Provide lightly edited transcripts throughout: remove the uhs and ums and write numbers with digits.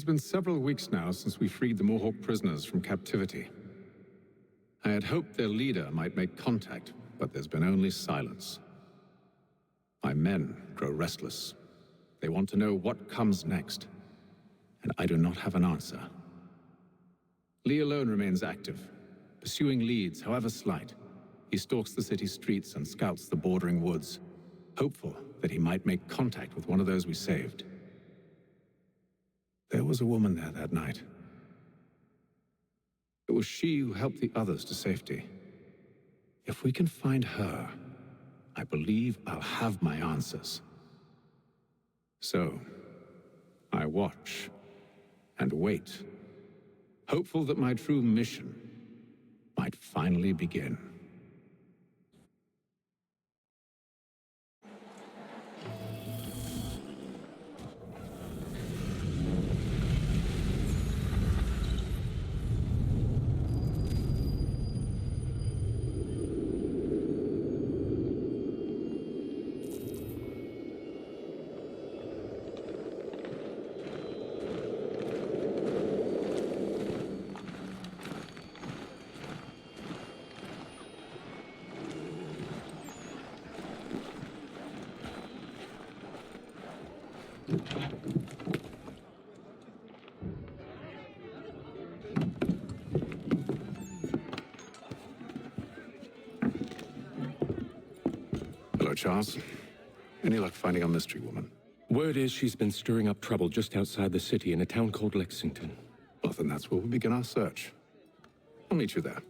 has been several weeks now since we freed the Mohawk prisoners from captivity. I had hoped their leader might make contact, but there's been only silence. My men grow restless. They want to know what comes next, and I do not have an answer. Lee alone remains active, pursuing leads, however slight. He stalks the city streets and scouts the bordering woods, hopeful that he might make contact with one of those we saved. There was a woman there that night. It was she who helped the others to safety. If we can find her, I believe I'll have my answers. So, I watch and wait, hopeful that my true mission might finally begin. Hello, Charles. Any luck finding our mystery woman? Word is she's been stirring up trouble just outside the city in a town called Lexington. Well, then that's where we'll begin our search. I'll meet you there.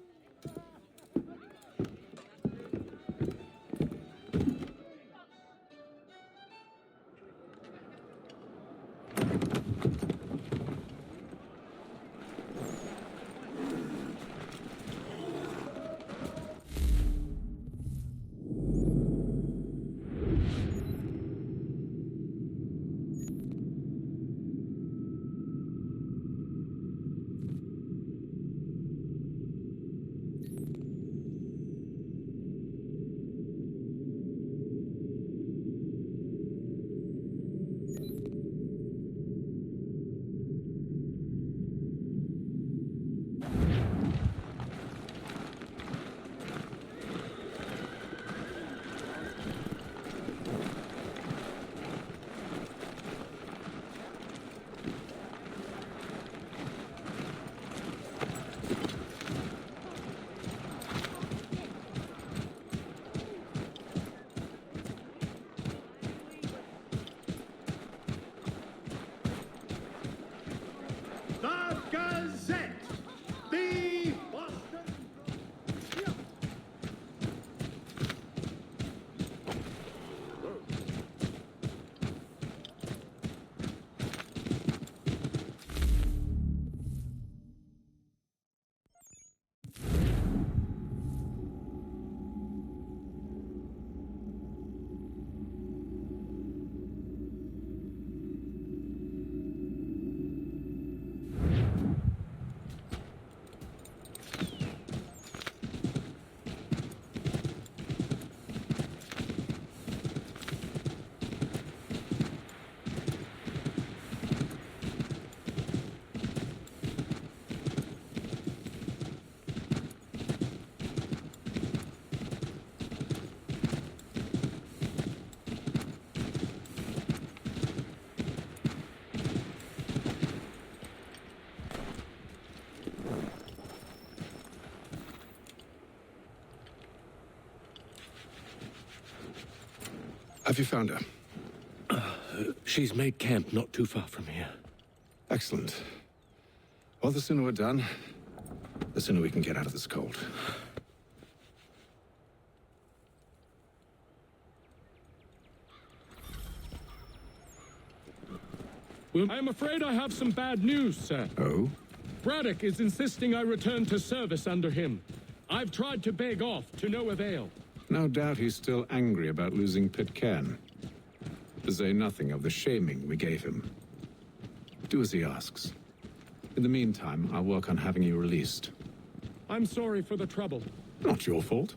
Have you found her? She's made camp not too far from here. Excellent. Well, the sooner we're done, the sooner we can get out of this cold. Well, I'm afraid I have some bad news, sir. Oh? Braddock is insisting I return to service under him. I've tried to beg off, to no avail. No doubt he's still angry about losing Pitcairn. To say nothing of the shaming we gave him. Do as he asks. In the meantime, I'll work on having you released. I'm sorry for the trouble. Not your fault.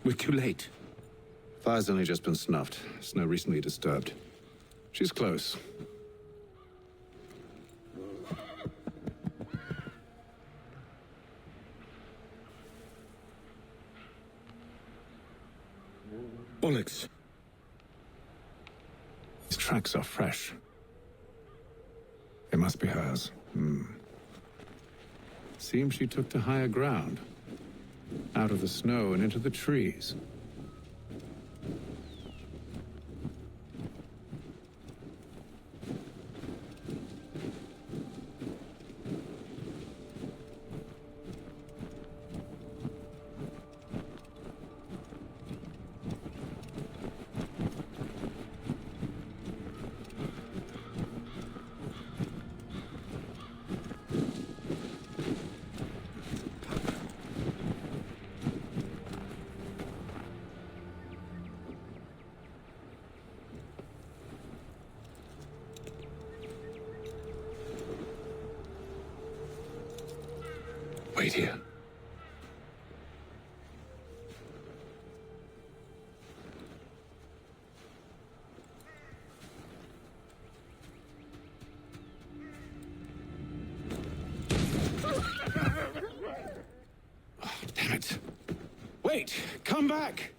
We're too late. Fire's only just been snuffed. Snow recently disturbed. She's close. Bollocks. These tracks are fresh. They must be hers. Seems she took to higher ground. Out of the snow and into the trees. Wait here. Oh, damn it. Wait! Come back!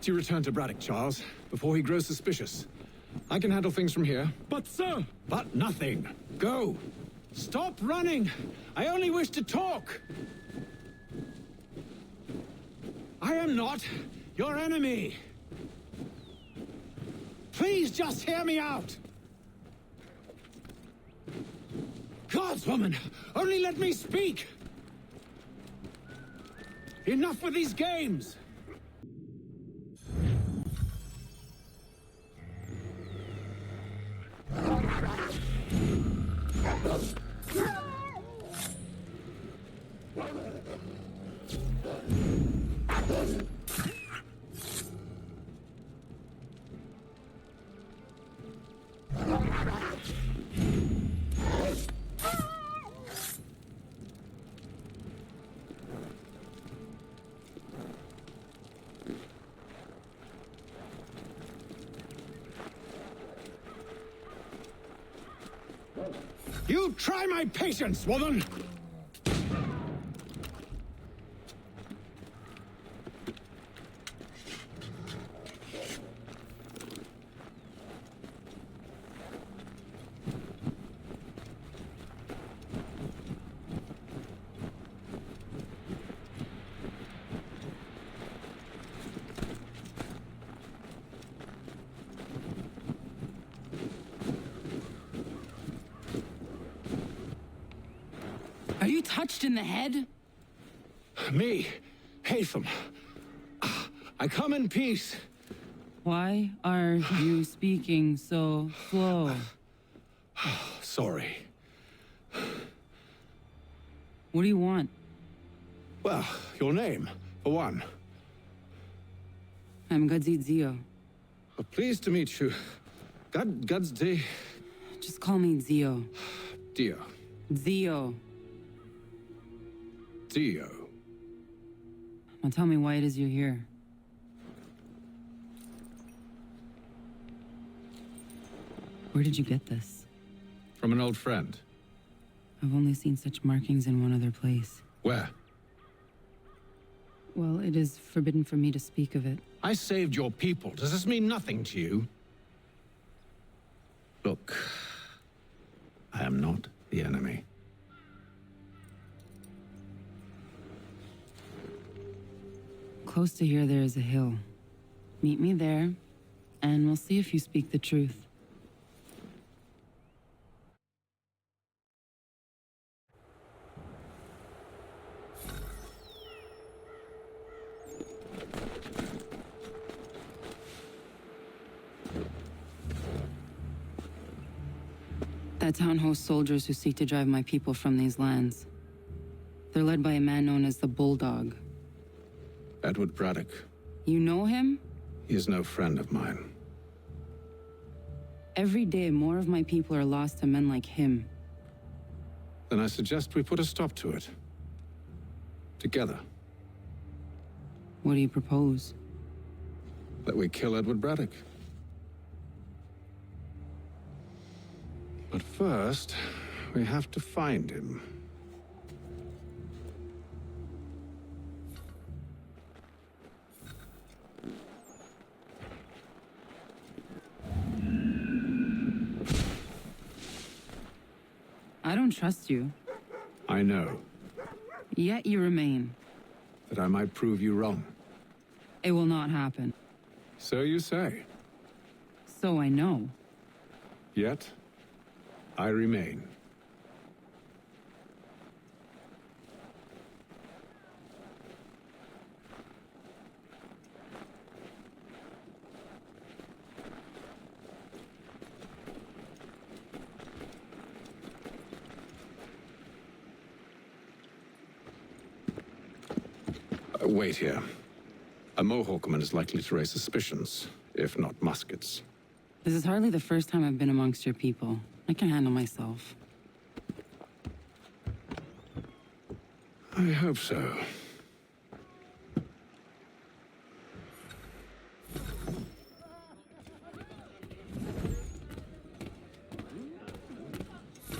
You return to Braddock, Charles, before he grows suspicious. I can handle things from here. But, sir! But nothing. Go! Stop running! I only wish to talk! I am not your enemy! Please just hear me out! Gods, woman! Only let me speak! Enough with these games! You try my patience, woman! Are you touched in the head? Me, Haytham. I come in peace. Why are you speaking so slow? Sorry. What do you want? Well, your name, for one. I'm Gadzid Zio. Pleased to meet you. God's day. Just call me Zio. Dio. Zio. Dio. Now tell me why it is you're here. Where did you get this? From an old friend. I've only seen such markings in one other place. Where? Well, it is forbidden for me to speak of it. I saved your people. Does this mean nothing to you? Look, I am not the enemy. Close to here, there is a hill. Meet me there, and we'll see if you speak the truth. That town hosts soldiers who seek to drive my people from these lands. They're led by a man known as the Bulldog. Edward Braddock. You know him? He is no friend of mine. Every day, more of my people are lost to men like him. Then I suggest we put a stop to it. Together. What do you propose? That we kill Edward Braddock. But first, we have to find him. I don't trust you. I know. Yet you remain. That I might prove you wrong. It will not happen. So you say. So I know. Yet, I remain. Wait here. A Mohawkman is likely to raise suspicions, if not muskets. This is hardly the first time I've been amongst your people. I can handle myself. I hope so.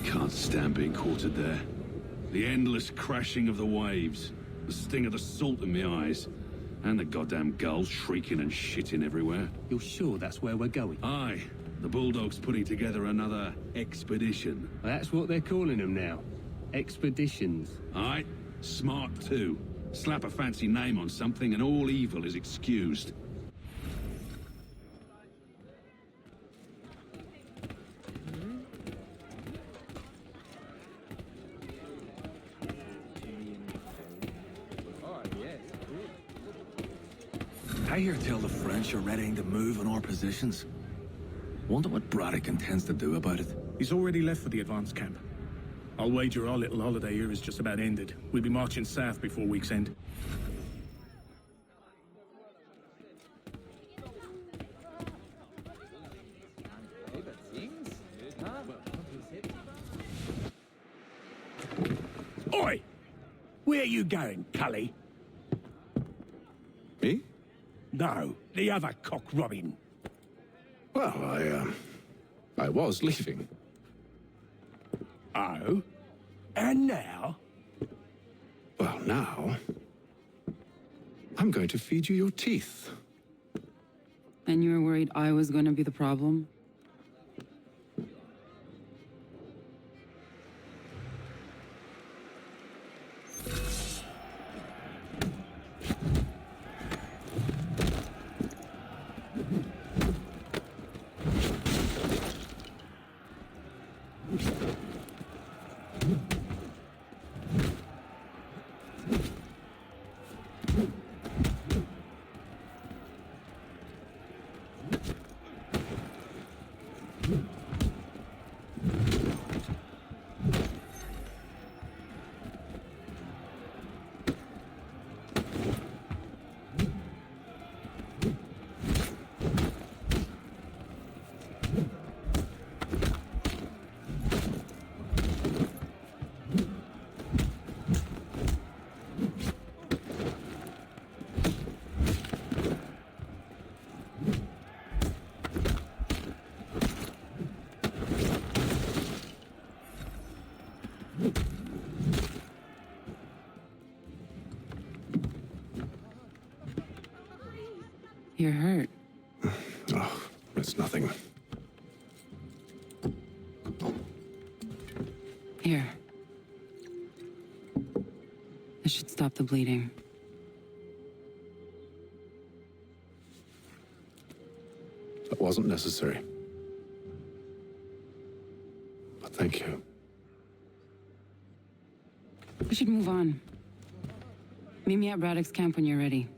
Can't stand being quartered there. The endless crashing of the waves, the sting of the salt in my eyes, and the goddamn gulls shrieking and shitting everywhere. You're sure that's where we're going? Aye, the Bulldog's putting together another expedition. That's what they're calling them now. Expeditions. Aye, smart too. Slap a fancy name on something and all evil is excused. I hear tell the French are readying to move on our positions. Wonder what Braddock intends to do about it. He's already left for the advance camp. I'll wager our little holiday here is just about ended. We'll be marching south before week's end. Oi! Where you going, Cully? Me? No, the other cock Robin. Well, I was leaving. Oh? And now? Well, now... I'm going to feed you your teeth. And you were worried I was going to be the problem? You're hurt. Oh, it's nothing. Here. This should stop the bleeding. That wasn't necessary. But thank you. We should move on. Meet me at Braddock's camp when you're ready.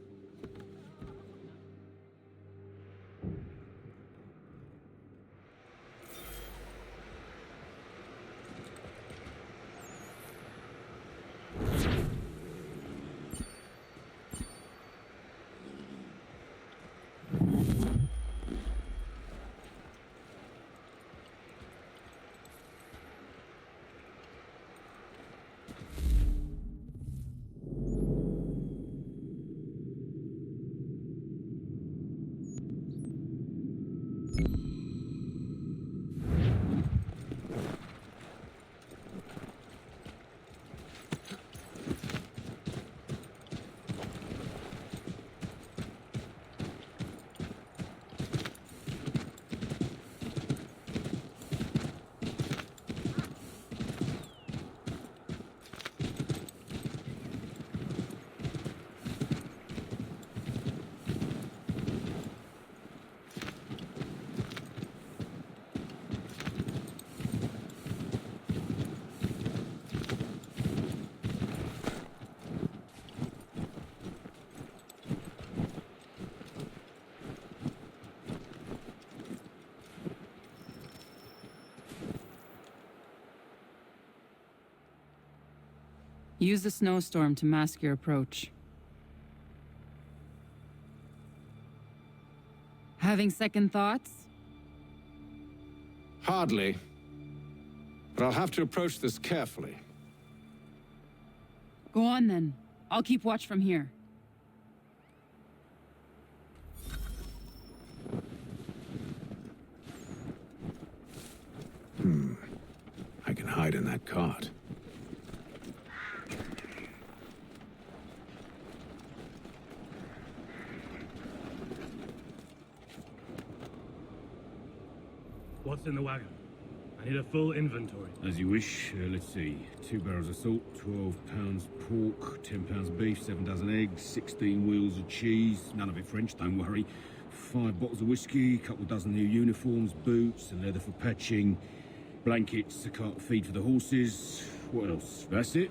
Use the snowstorm to mask your approach. Having second thoughts? Hardly. But I'll have to approach this carefully. Go on then. I'll keep watch from here. I can hide in that cart. What's in the wagon? I need a full inventory. As you wish. Let's see. 2 barrels of salt, 12 pounds pork, 10 pounds of beef, 7 dozen eggs, 16 wheels of cheese. None of it French, don't worry. 5 bottles of whiskey, couple dozen new uniforms, boots, and leather for patching, blankets, a cart of feed for the horses. What else? That's it.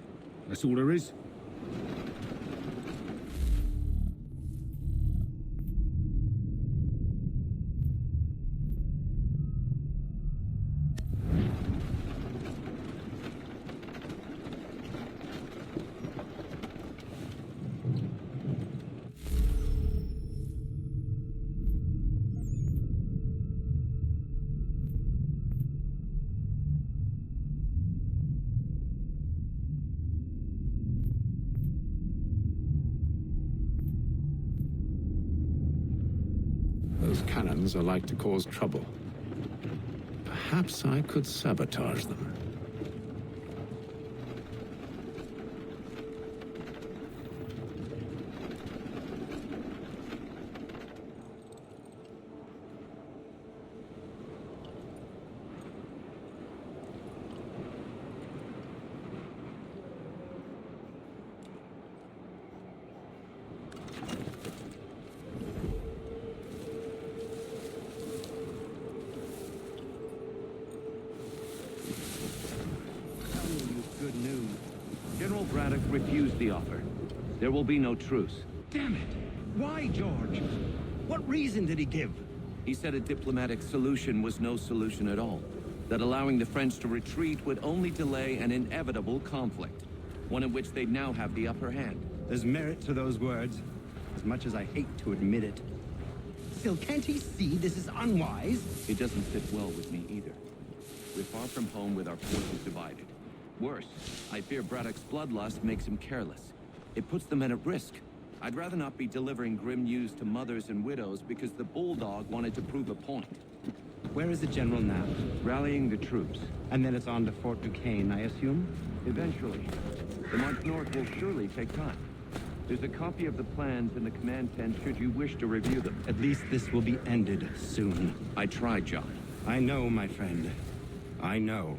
That's all there is. Those cannons are like to cause trouble. Perhaps I could sabotage them. Good news. General Braddock refused the offer. There will be no truce. Damn it! Why, George? What reason did he give? He said a diplomatic solution was no solution at all. That allowing the French to retreat would only delay an inevitable conflict. One in which they'd now have the upper hand. There's merit to those words, as much as I hate to admit it. Still, can't he see this is unwise? It doesn't sit well with me either. We're far from home with our forces divided. Worse, I fear Braddock's bloodlust makes him careless. It puts the men at risk. I'd rather not be delivering grim news to mothers and widows because the Bulldog wanted to prove a point. Where is the general now? Rallying the troops. And then it's on to Fort Duquesne, I assume? Eventually. The march north will surely take time. There's a copy of the plans in the command tent should you wish to review them. At least this will be ended soon. I tried, John. I know, my friend. I know.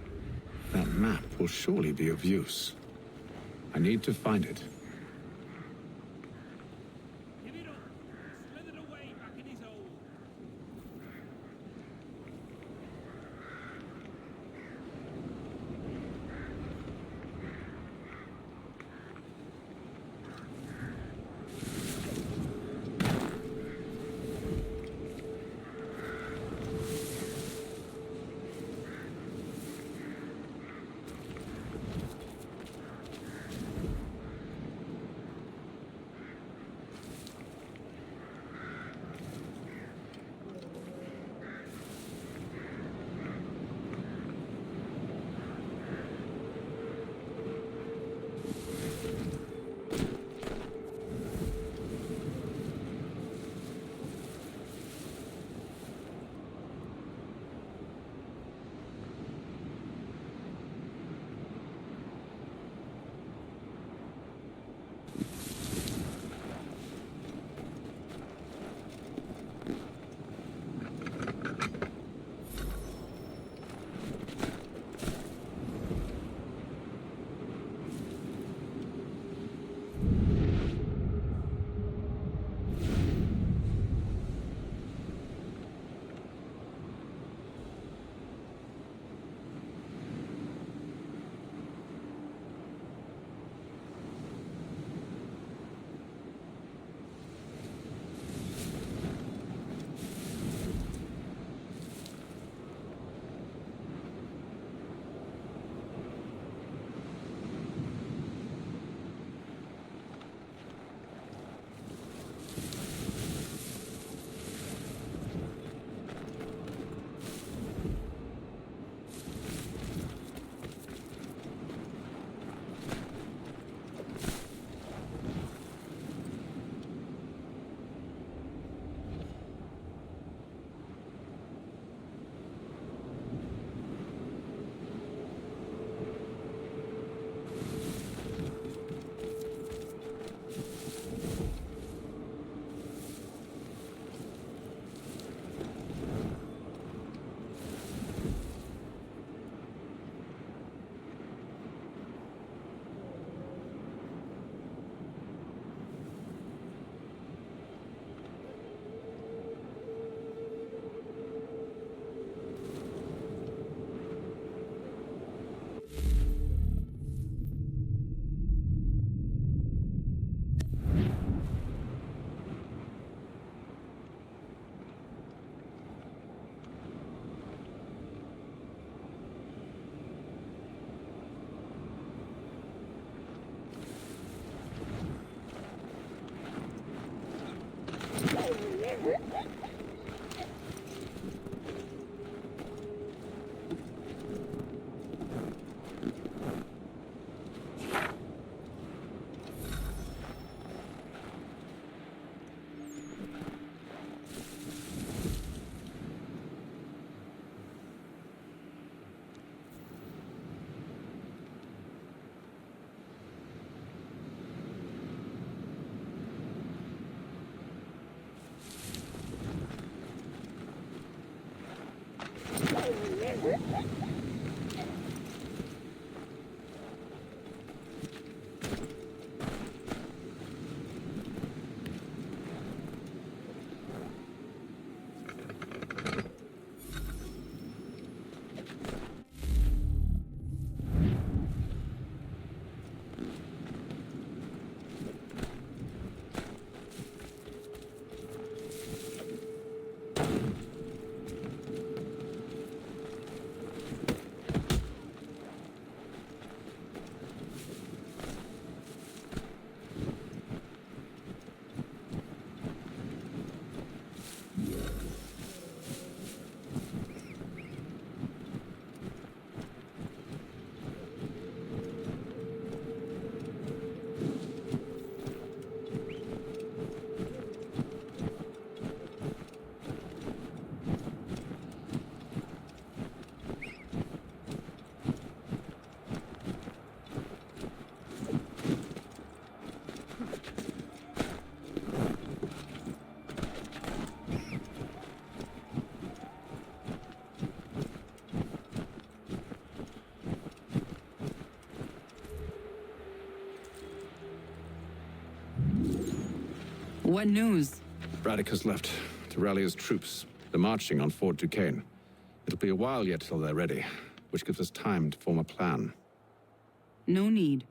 That map will surely be of use. I need to find it. Give it up! Slithered away back in his hole. What news? Braddock has left to rally his troops. They're marching on Fort Duquesne. It'll be a while yet till they're ready, which gives us time to form a plan. No need.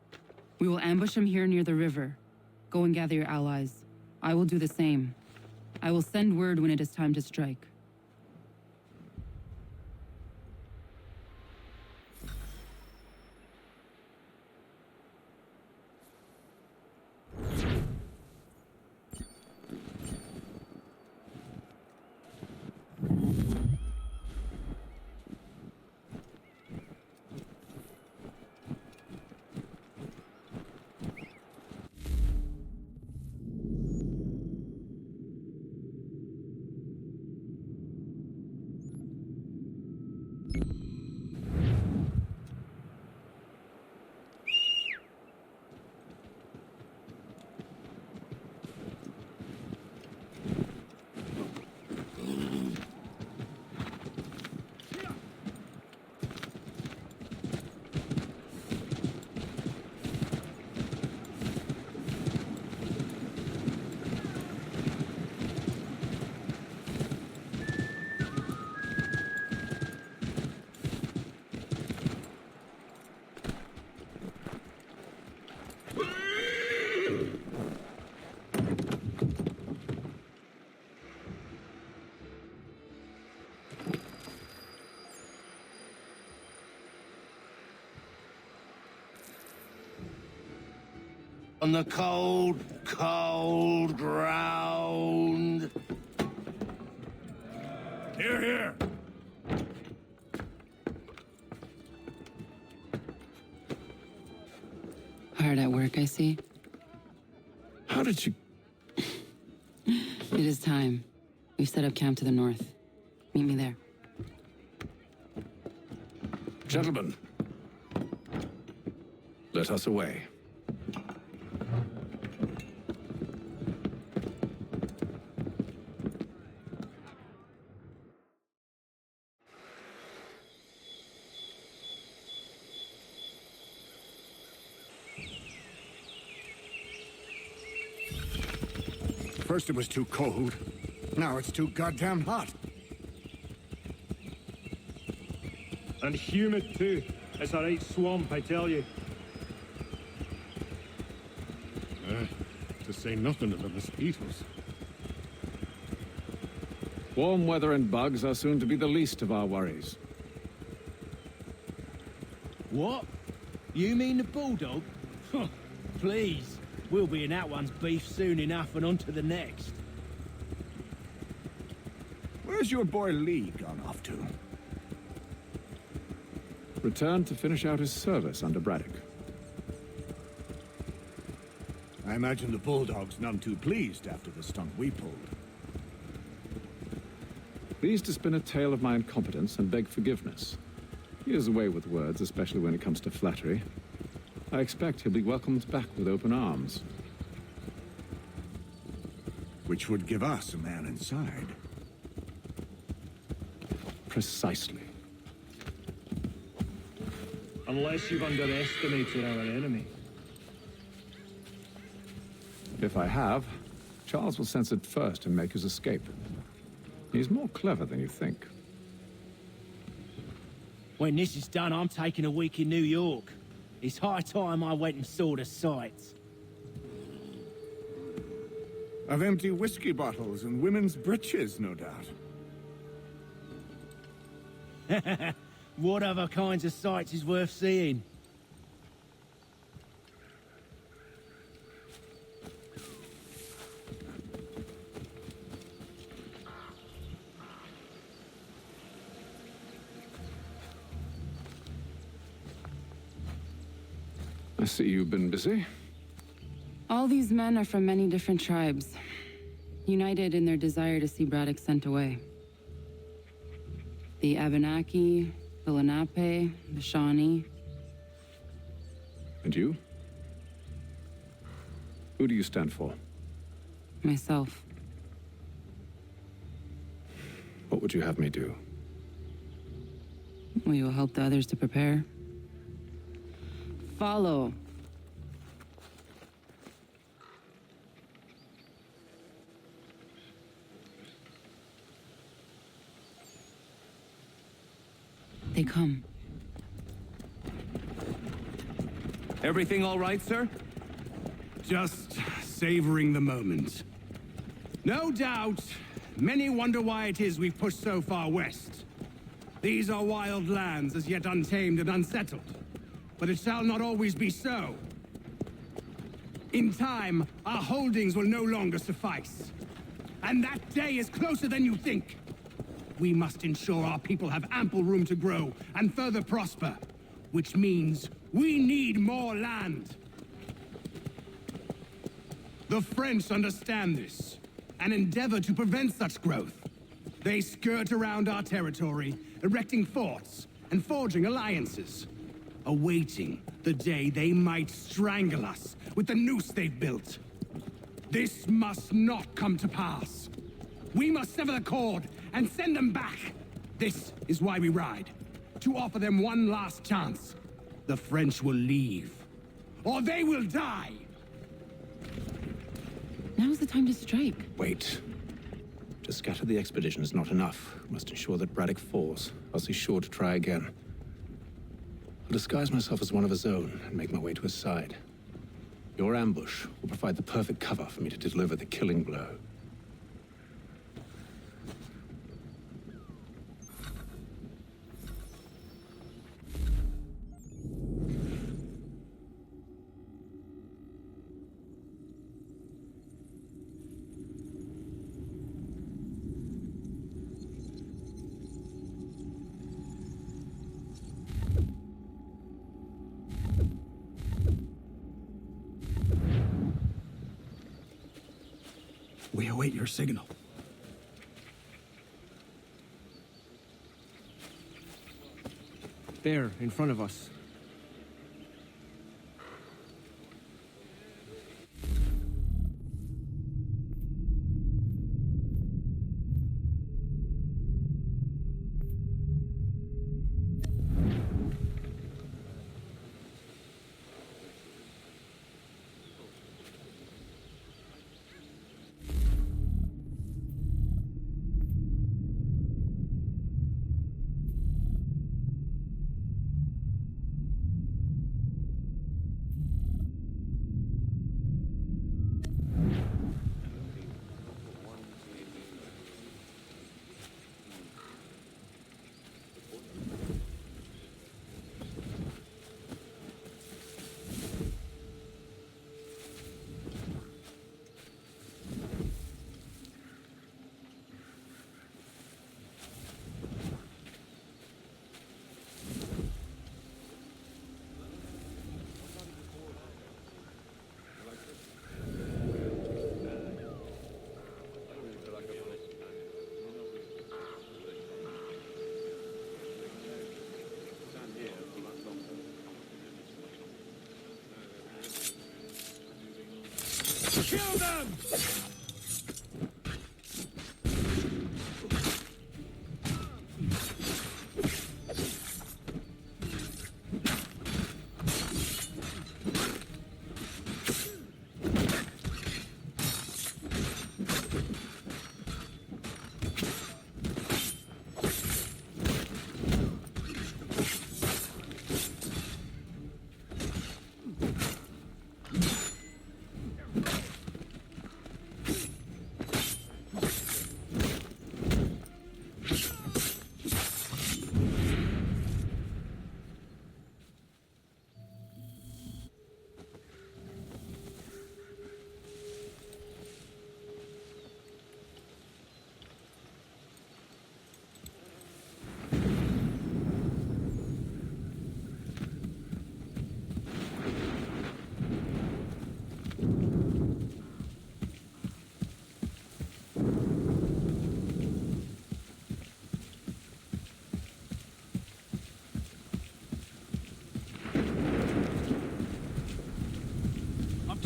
We will ambush him here near the river. Go and gather your allies. I will do the same. I will send word when it is time to strike. On the cold, cold ground. Here, here! Hard at work, I see. How did you... It is time. We've set up camp to the north. Meet me there. Gentlemen, let us away. First it was too cold. Now it's too goddamn hot. And humid too. It's a right swamp, I tell you. To say nothing of the mosquitoes. Warm weather and bugs are soon to be the least of our worries. What? You mean the bulldog? Please. We'll be in that one's beef soon enough and on to the next. Where's your boy Lee gone off to? Returned to finish out his service under Braddock. I imagine the bulldog's none too pleased after the stunt we pulled. Pleased to spin a tale of my incompetence and beg forgiveness. He is away with words, especially when it comes to flattery. I expect he'll be welcomed back with open arms. Which would give us a man inside. Precisely. Unless you've underestimated our enemy. If I have, Charles will sense it first and make his escape. He's more clever than you think. When this is done, I'm taking a week in New York. It's high time I went and saw the sights. Of empty whiskey bottles and women's breeches, no doubt. What other kinds of sights is worth seeing? I see you've been busy. All these men are from many different tribes, united in their desire to see Braddock sent away. The Abenaki, the Lenape, the Shawnee. And you? Who do you stand for? Myself. What would you have me do? We will help the others to prepare. Follow. they come. Everything all right, sir? Just savoring the moment. No doubt, many wonder why it is we've pushed so far west. These are wild lands as yet untamed and unsettled. But it shall not always be so. In time, our holdings will no longer suffice. And that day is closer than you think. We must ensure our people have ample room to grow and further prosper. Which means we need more land. The French understand this, and endeavor to prevent such growth. They skirt around our territory, erecting forts and forging alliances, awaiting the day they might strangle us with the noose they've built. This must not come to pass. We must sever the cord and send them back. This is why we ride, to offer them one last chance. The French will leave, or they will die. Now's the time to strike. Wait. To scatter the expedition is not enough. We must ensure that Braddock falls, else he's sure to try again. I'll disguise myself as one of his own and make my way to his side. Your ambush will provide the perfect cover for me to deliver the killing blow. We await your signal. There, in front of us. Kill them!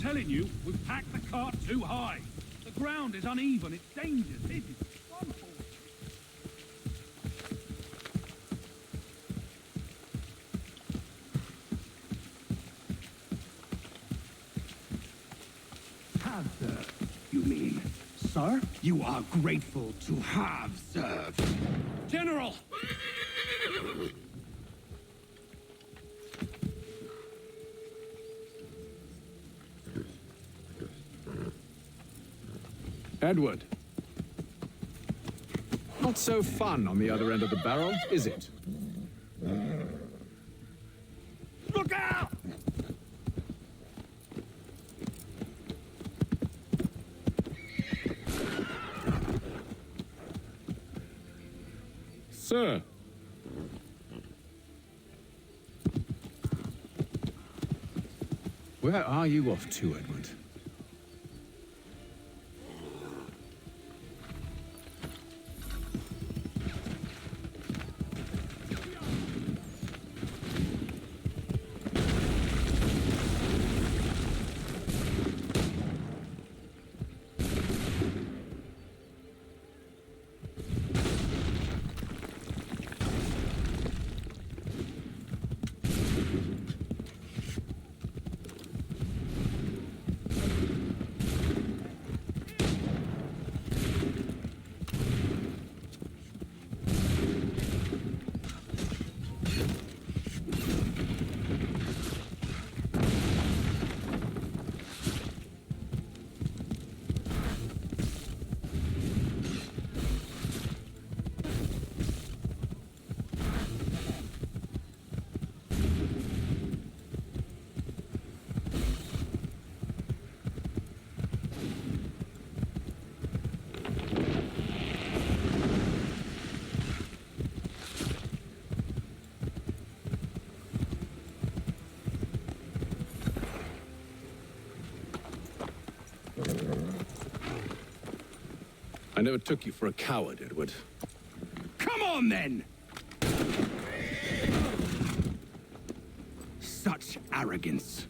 Telling you, we've packed the cart too high. The ground is uneven, it's dangerous. This is fun for us. Have served, you mean? Sir? You are grateful to have served. General! Edward. Not so fun on the other end of the barrel, is it? Look out! Sir. Where are you off to, Edward? I never took you for a coward, Edward. Come on, then! Such arrogance.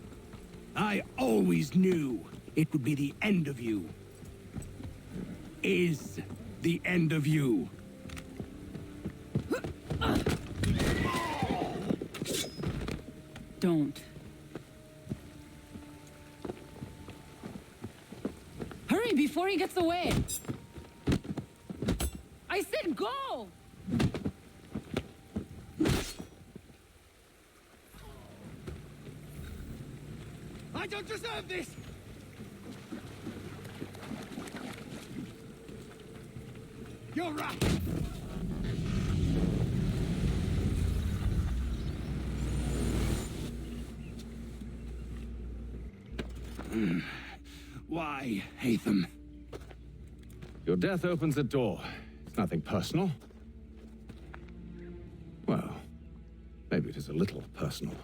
I always knew it would be the end of you. Is the end of you. Don't. Hurry before he gets away! I said go! I don't deserve this! You're right! Why, Hatham? Your death opens the door. It's nothing personal. Well, maybe it is a little personal.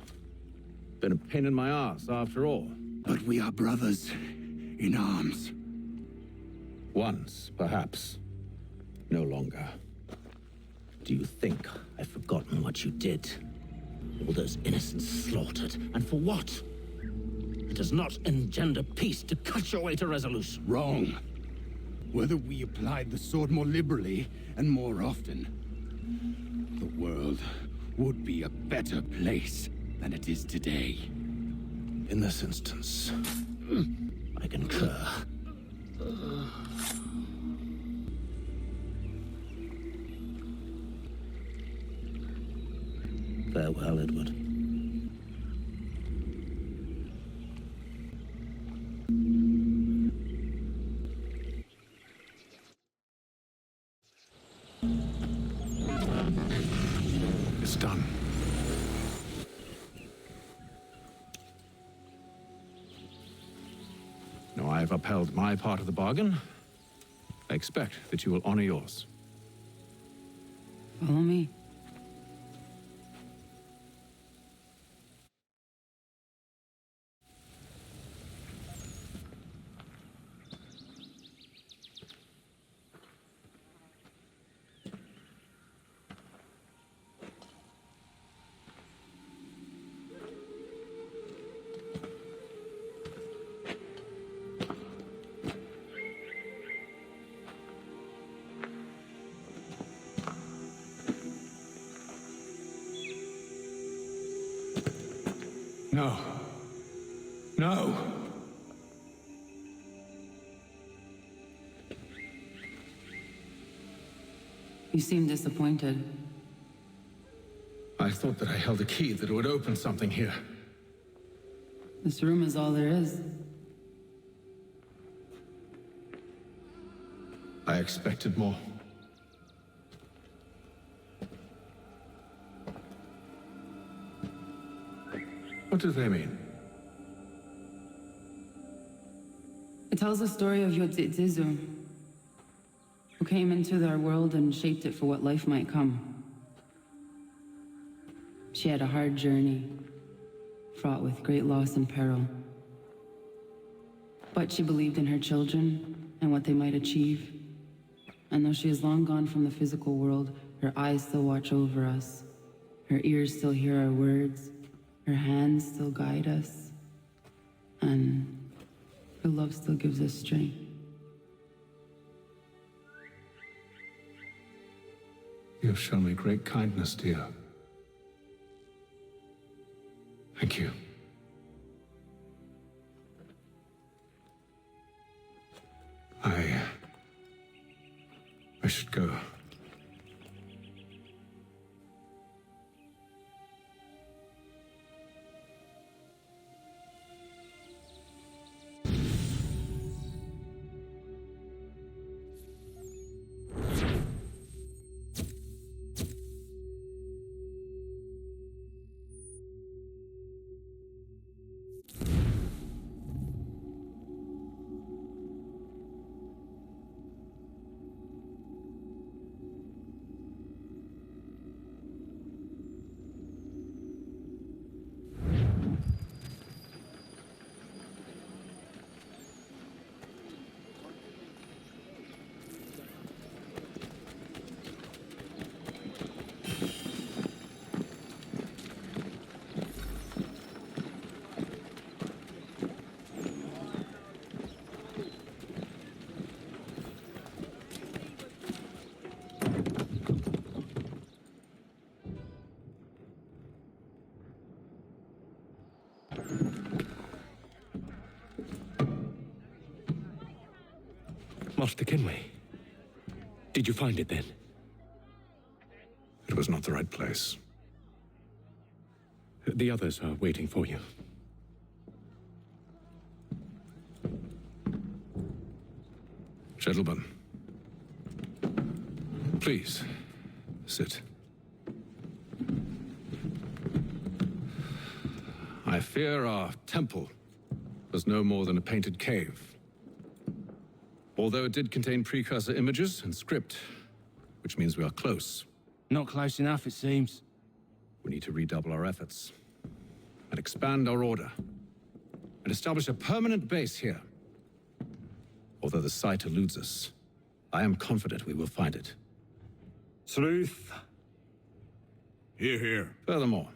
Been a pain in my ass, after all. But we are brothers in arms. Once, perhaps. No longer. Do you think I've forgotten what you did? All those innocents slaughtered, and for what? It does not engender peace to cut your way to resolution. Wrong. Whether we applied the sword more liberally and more often, the world would be a better place than it is today. In this instance, I concur. Farewell, Edward. It's done. Now I have upheld my part of the bargain. I expect that you will honor yours. Follow me. No. No! You seem disappointed. I thought that I held a key that would open something here. This room is all there is. I expected more. What do they mean? It tells the story of Yodzizu, who came into their world and shaped it for what life might come. She had a hard journey, fraught with great loss and peril. But she believed in her children and what they might achieve. And though she is long gone from the physical world, her eyes still watch over us. Her ears still hear our words. Her hands still guide us. And her love still gives us strength. You have shown me great kindness, dear. Thank you. I should go. Master Kenway. Did you find it then? It was not the right place. The others are waiting for you. Gentlemen, please, sit. I fear our temple was no more than a painted cave. Although it did contain precursor images and script, which means we are close. Not close enough, it seems. We need to redouble our efforts and expand our order and establish a permanent base here. Although the site eludes us, I am confident we will find it. Truth. Hear, hear. Furthermore,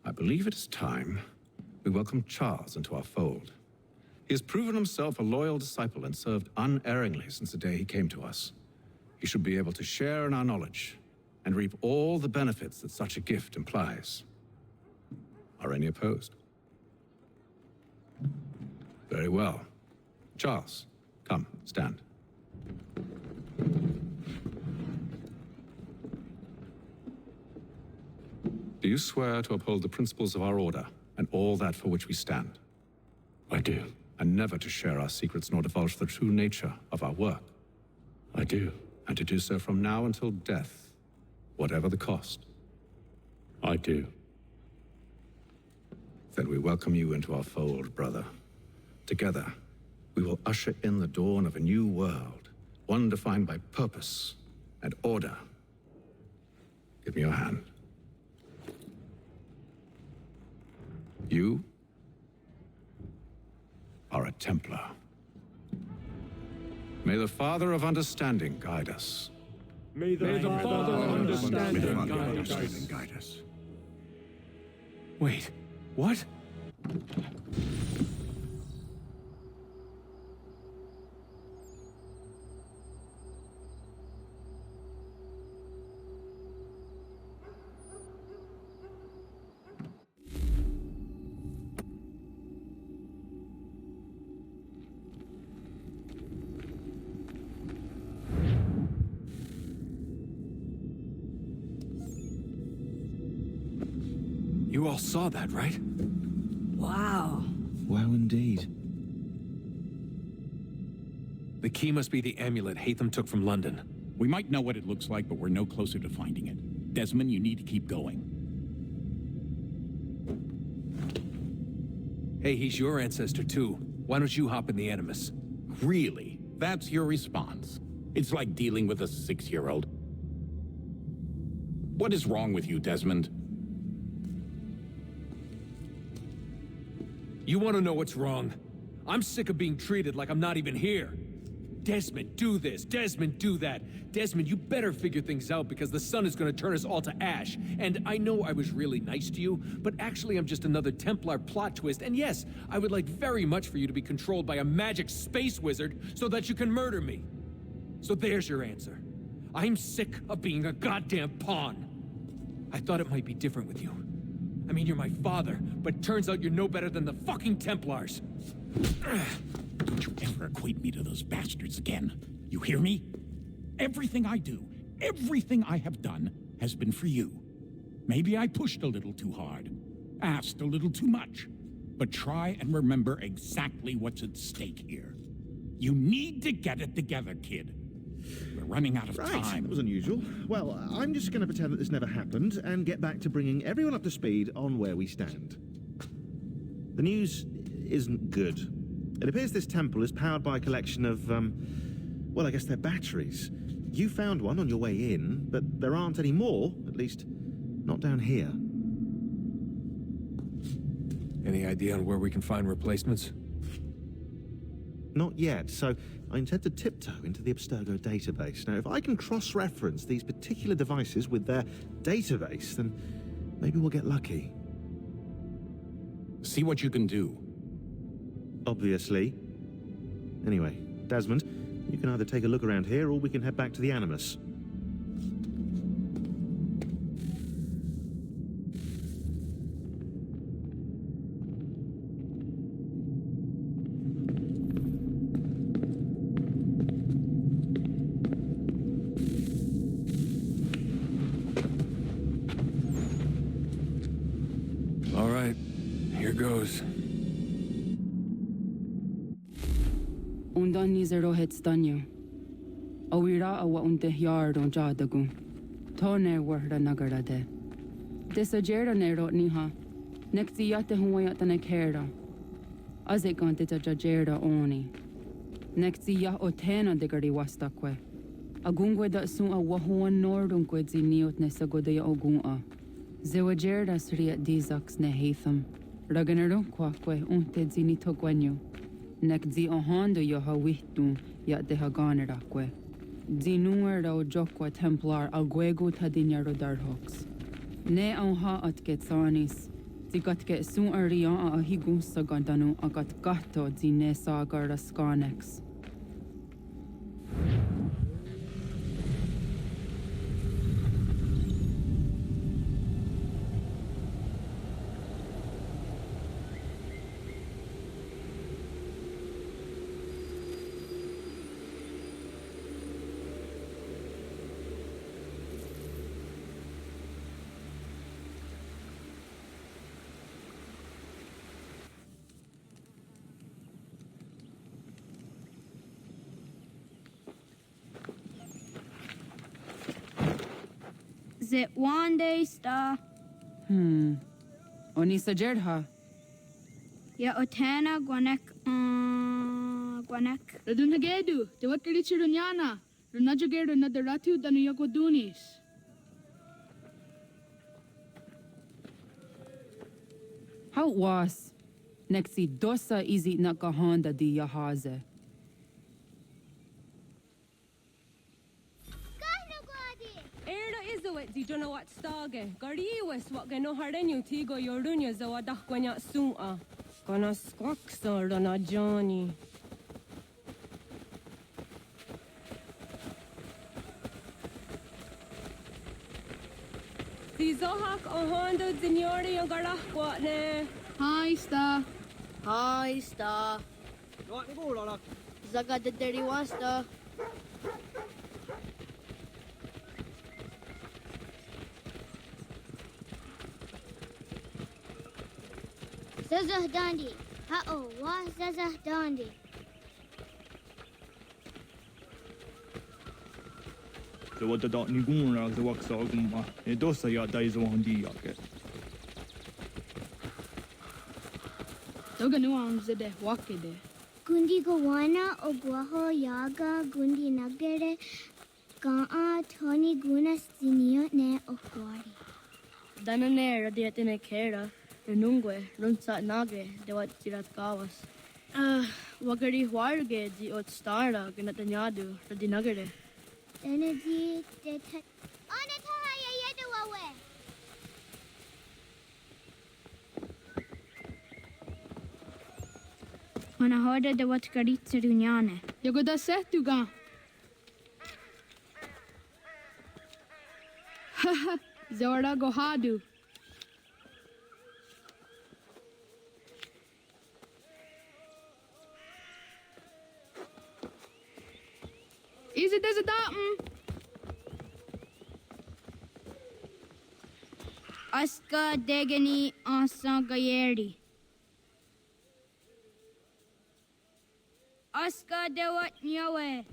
I believe it is time we welcome Charles into our fold. He has proven himself a loyal disciple and served unerringly since the day he came to us. He should be able to share in our knowledge and reap all the benefits that such a gift implies. Are any opposed? Very well. Charles, come, stand. Do you swear to uphold the principles of our order and all that for which we stand? I do. And never to share our secrets nor divulge the true nature of our work? I do. And to do so from now until death, whatever the cost? I do. Then we welcome you into our fold, brother. Together, we will usher in the dawn of a new world, one defined by purpose and order. Give me your hand. You are a Templar. May the Father of Understanding guide us. May the Father of Understanding guide us. Wait, what? You all saw that, right? Wow. Wow, indeed. The key must be the amulet Hatham took from London. We might know what it looks like, but we're no closer to finding it. Desmond, you need to keep going. Hey, he's your ancestor too. Why don't you hop in the Animus? Really? That's your response? It's like dealing with a 6-year-old. What is wrong with you, Desmond? You want to know what's wrong? I'm sick of being treated like I'm not even here. Desmond, do this. Desmond, do that. Desmond, you better figure things out because the sun is going to turn us all to ash. And I know I was really nice to you, but actually I'm just another Templar plot twist. And yes, I would like very much for you to be controlled by a magic space wizard so that you can murder me. So there's your answer. I'm sick of being a goddamn pawn. I thought it might be different with you. I mean, you're my father, but turns out you're no better than the fucking Templars. Don't you ever equate me to those bastards again. You hear me? Everything I do, everything I have done, has been for you. Maybe I pushed a little too hard, asked a little too much, but try and remember exactly what's at stake here. You need to get it together, kid. We're running out of time. That was unusual. Well, I'm just going to pretend that this never happened and get back to bringing everyone up to speed on where we stand. The news isn't good. It appears this temple is powered by a collection of, well, I guess they're batteries. You found one on your way in, but there aren't any more, at least not down here. Any idea on where we can find replacements? Not yet, so I intend to tiptoe into the Abstergo database. Now, if I can cross-reference these particular devices with their database, then maybe we'll get lucky. See what you can do. Obviously. Anyway, Desmond, you can either take a look around here or we can head back to the Animus. All right, here goes. Undan nizero het stanyo. Awira awa unte yard on jadagu. Tone warda nagarade. Desajera nero niha. Nekti yate huayat ne kera. Azekante jajera oni. Nekti ya otena degari wastakwe. Agungwe da sun a wahuan nordun kwedzi niot ne sagodaya ogun'a. Zewajerda sriat dizaks ne Hatham. Raganero kwakwe unte zini togwenyo. Nek zi ohando yo ha wihtu ya de ha ganerakwe. Zinuer ro jokwa Templar agwego tadinya ro darhox. Ne ha at getsanis. Zi gatke sun ariya a higun sagandanu agat gatto zi ne sagar raskanex. Zit one day star. Oni sajerha. Ya otana gwanek gwanek. Radunhagedu, te wat kalichirunyana. Runajagedu na daratu danu yagodunis. How was? Nexi dosa izi nakahanda di yahaze. Di jono wat stage. Gariwes wat geno harenyu tigo yorunya zawadah kwanya sum'a. Kana skaksa rana Johnny. Si zohak ohando zinyori yung garah kwat ne. Hi, Star. Hi, Star. Zaga de deriwasta. Zazah Dandi. Ha-oh, wa Zazah Dandi. the what the dot Niguna, the Waxoguma, and Dosa ya days on the Yaka. Toga nuans de wakide. Gundi Gawana, Oguaho, Yaga, Gundi Nagere, Gaa, Tony Gunas, Dinio, Ne, Okwari. Danane, Radiatine Kera, Renungue, Runsa Nage, de what Tirat Gawas. Wagari Warge, the Ot Stara, Ganatanyadu, Radinagere. Energy, Detect. On it, Yedawawe. When I heard the what Garitza Dunyane. You go da set you ga. Haha, Zorda Gohadu. Is it as a datum? Aska Degani Asa Gayeri. Aska de what Nyawe.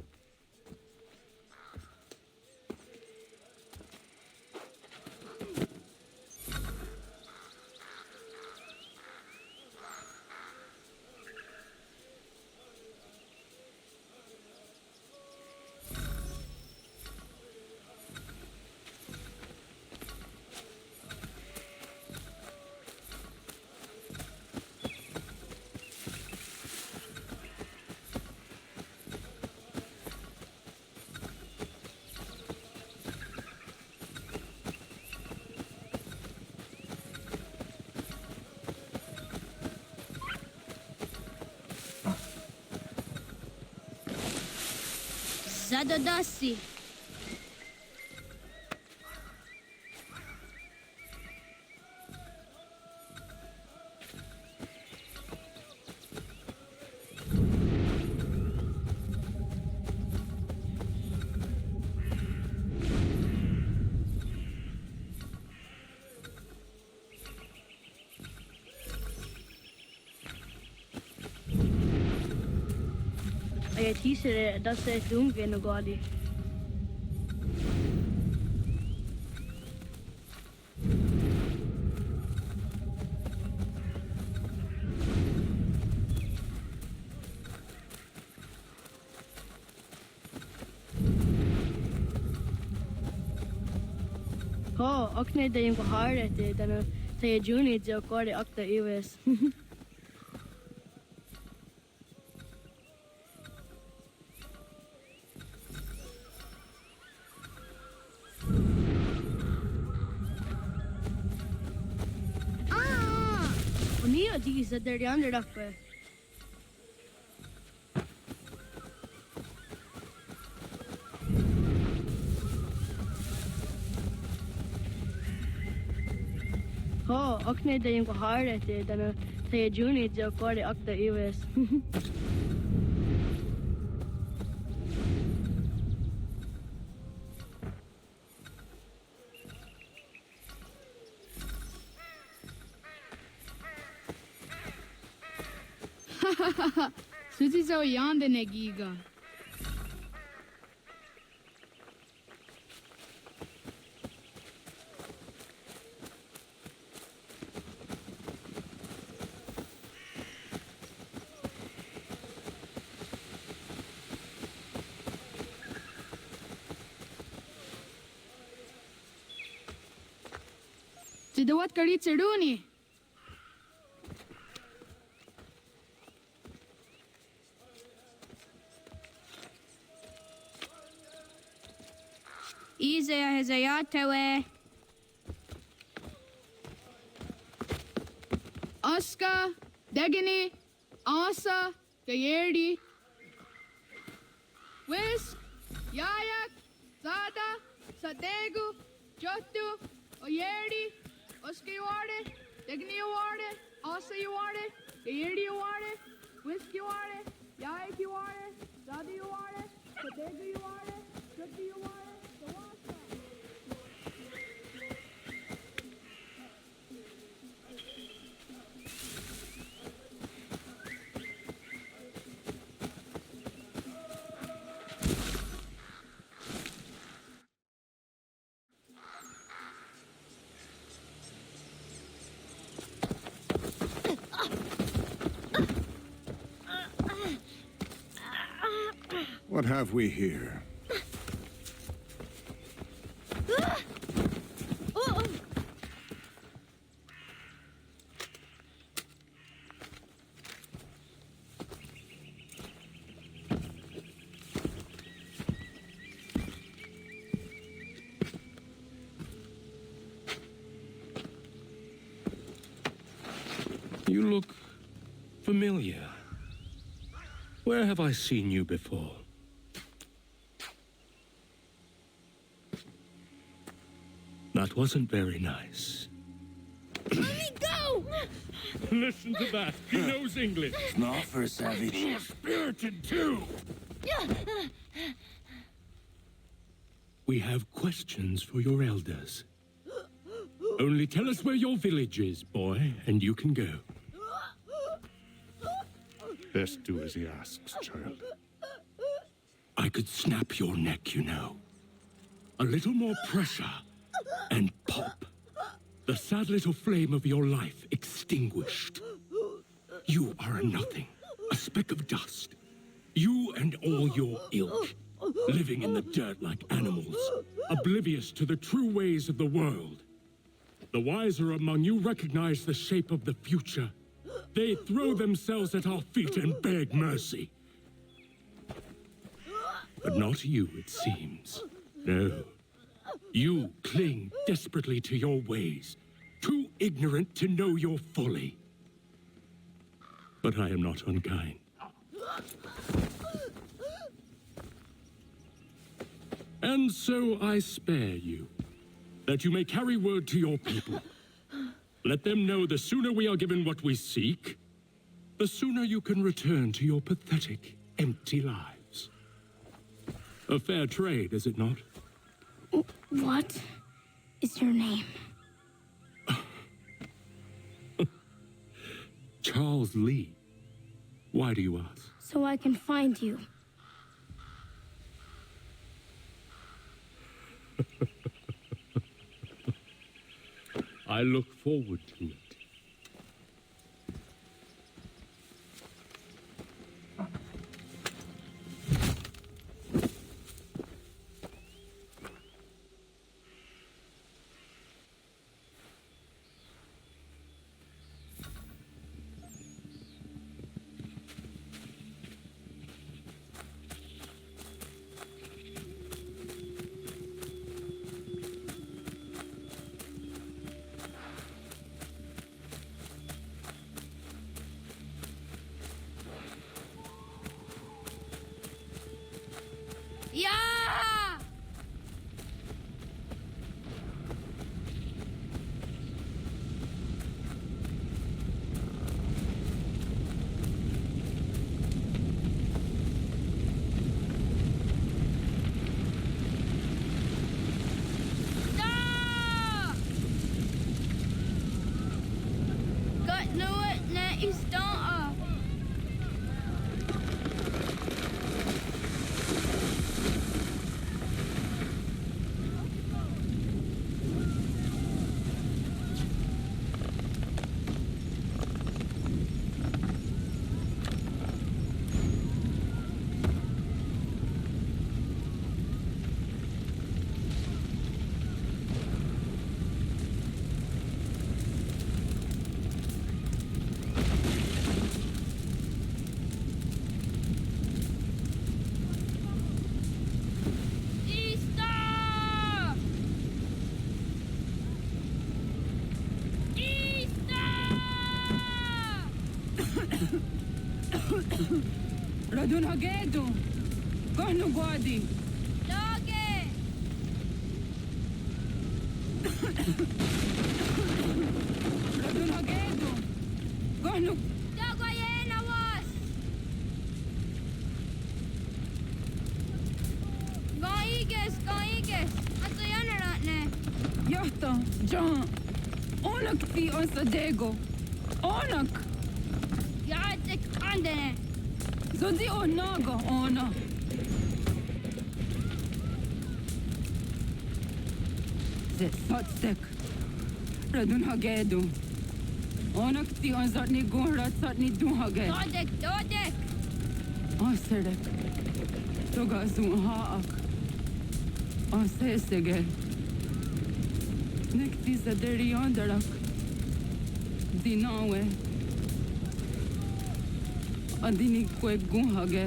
Zadodasi. Jeg teaser det, da ser jeg dunge noe av de. Akne det yung kahare te, dano tayo juni jo kore akta iwes. Niyo di sa dari under dakpe. Akne det yung kahare te, dano tayo juni jo kore akta iwes. Suzi zo yande negiga. Sidawat karit seruni. Iza Hazayatewe. Aska, Degani, Asa, Gayerdi. Whisk, Yayak, Zada, Sadegu, Jotu, Oyerdi, Oska you are it, Degani you are it, Asa you are it, Gayerdi you are it, Whisk you are it, Yayak you are it, Zada you are it, Sadegu you are it, Jotu you are it. What have we here? You look familiar. Where have I seen you before? That wasn't very nice. Let me go! Listen to that. He knows English. Not for a savage. You're spirited too. We have questions for your elders. Only tell us where your village is, boy, and you can go. Best do as he asks, child. I could snap your neck, you know. A little more pressure, and pop. The sad little flame of your life extinguished. You are a nothing, a speck of dust. You and all your ilk, living in the dirt like animals, oblivious to the true ways of the world. The wiser among you recognize the shape of the future. They throw themselves at our feet and beg mercy. But not you, it seems. No. You cling desperately to your ways, too ignorant to know your folly. But I am not unkind. And so I spare you, that you may carry word to your people. Let them know the sooner we are given what we seek, the sooner you can return to your pathetic, empty lives. A fair trade, is it not? What is your name? Charles Lee. Why do you ask? So I can find you. I look forward to it. Yeah! Stop! Got no it, net is starter. Radun Hagedu! Kohnu Gwadi! Lage! Radun Hagedu! Kohnu... Dagwayena was! Gaiges! Ato yanaratne! Yahta, John! Onak ti osadego! Onak! Yatik andene! Zodi onaga ona! Zet satsek! Radun Hagedu! Onak ti on zatni guhra satni duhage! Dodek! Aserek. Togazun haak. Asesegel. Nekti zaderi andarak. Dinawe. Adini kwe gunhage.